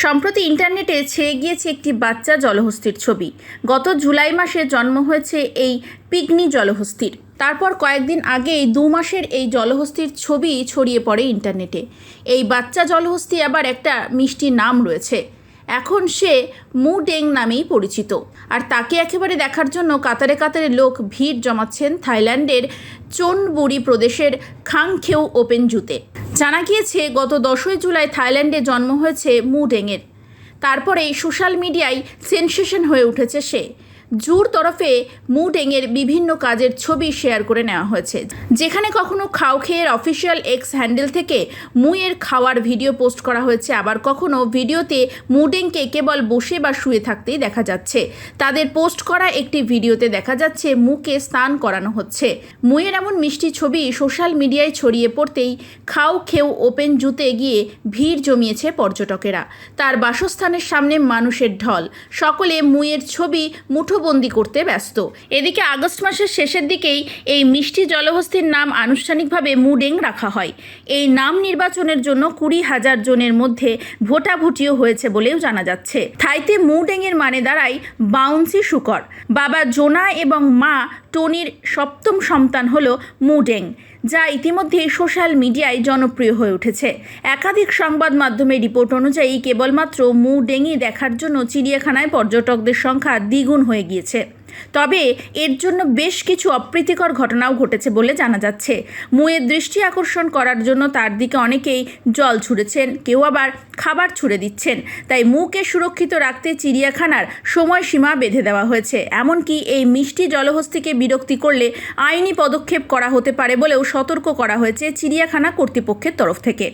সম্প্রতি ইন্টারনেটে ছেয়ে গিয়েছে একটি বাচ্চা জলহস্তির ছবি। গত জুলাই মাসে জন্ম হয়েছে এই পিগনি জলহস্তির। তারপর কয়েকদিন আগেই 2 মাসের এই জলহস্তির ছবি ছড়িয়ে পড়ে ইন্টারনেটে। এই বাচ্চা জলহস্তি আবার একটা মিষ্টি নাম রয়েছে। এখন সে মু ডেং নামেই পরিচিত। আর তাকে একেবারে দেখার জন্য কাতারে কাতারে লোক ভিড় জমাচ্ছেন থাইল্যান্ডের চোনবুরি প্রদেশের খাংখেউ ওপেন জুতে। জানা গিয়েছে গত 10ই জুলাই থাইল্যান্ডে জন্ম হয়েছে মু ডেংয়ের। তারপরেই সোশ্যাল মিডিয়ায় সেনসেশন হয়ে উঠেছে সে। জুর তরফে মু ডেংয়ের বিভিন্ন কাজের ছবি শেয়ার করে নেওয়া হয়েছে, যেখানে কখনো খাওখেয়ের অফিসিয়াল এক্স হ্যান্ডেল থেকে মুয়ের খাওয়ার ভিডিও পোস্ট করা হয়েছে, আবার কখনো ভিডিওতে মু ডেংকে কেবল বসে বা শুয়ে থাকতেই দেখা যাচ্ছে। তাদের পোস্ট করা একটি ভিডিওতে দেখা যাচ্ছে মুকে স্নান করানো হচ্ছে। মুয়ের এমন মিষ্টি ছবি সোশ্যাল মিডিয়ায় ছড়িয়ে পড়তেই খাওখেউ ওপেন জুতে গিয়ে ভিড় জমিয়েছে পর্যটকেরা। তার বাসস্থানের সামনে মানুষের ঢল, সকলে মুয়ের ছবি মুঠোবন্দি করতে ব্যস্ত। এদিকে আগস্ট মাসের শেষের দিকেই এই মিষ্টি জলহস্তির নাম আনুষ্ঠানিকভাবে মু ডেং রাখা হয়। এই নাম নির্বাচনের জন্য 20,000 জনের মধ্যে ভোটাভুটিও হয়েছে বলেও জানা যাচ্ছে। থাইতে মু ডেংয়ের মানে দাঁড়ায় বাউন্সি শুকর। বাবা জোনা এবং মা টনির 7ম সন্তান হলো মু ডেং, যা ইতিমধ্যেই সোশ্যাল মিডিয়ায় জনপ্রিয় হয়ে উঠেছে। একাধিক সংবাদ মাধ্যমের রিপোর্ট অনুযায়ী কেবলমাত্র মু ডেংই দেখার জন্য চিড়িয়াখানায় পর্যটকদের সংখ্যা দ্বিগুণ হয়ে গিয়েছে। তবে এর জন্য বেশ কিছু অপ্রীতিকর ঘটনাও ঘটেছে বলে জানা যাচ্ছে। মুয়ের দৃষ্টি আকর্ষণ করার জন্য তার দিকে অনেকেই জল ছুঁড়েছেন, কেউ আবার খাবার ছুঁড়ে দিচ্ছেন। তাই মুকে সুরক্ষিত রাখতে চিড়িয়াখানার সময়সীমা বেঁধে দেওয়া হয়েছে। এমনকি এই মিষ্টি জলহস্তিকে বিরক্তি করলে আইনি পদক্ষেপ করা হতে পারে বলেও সতর্ক করা হয়েছে চিড়িয়াখানা কর্তৃপক্ষের তরফ থেকে।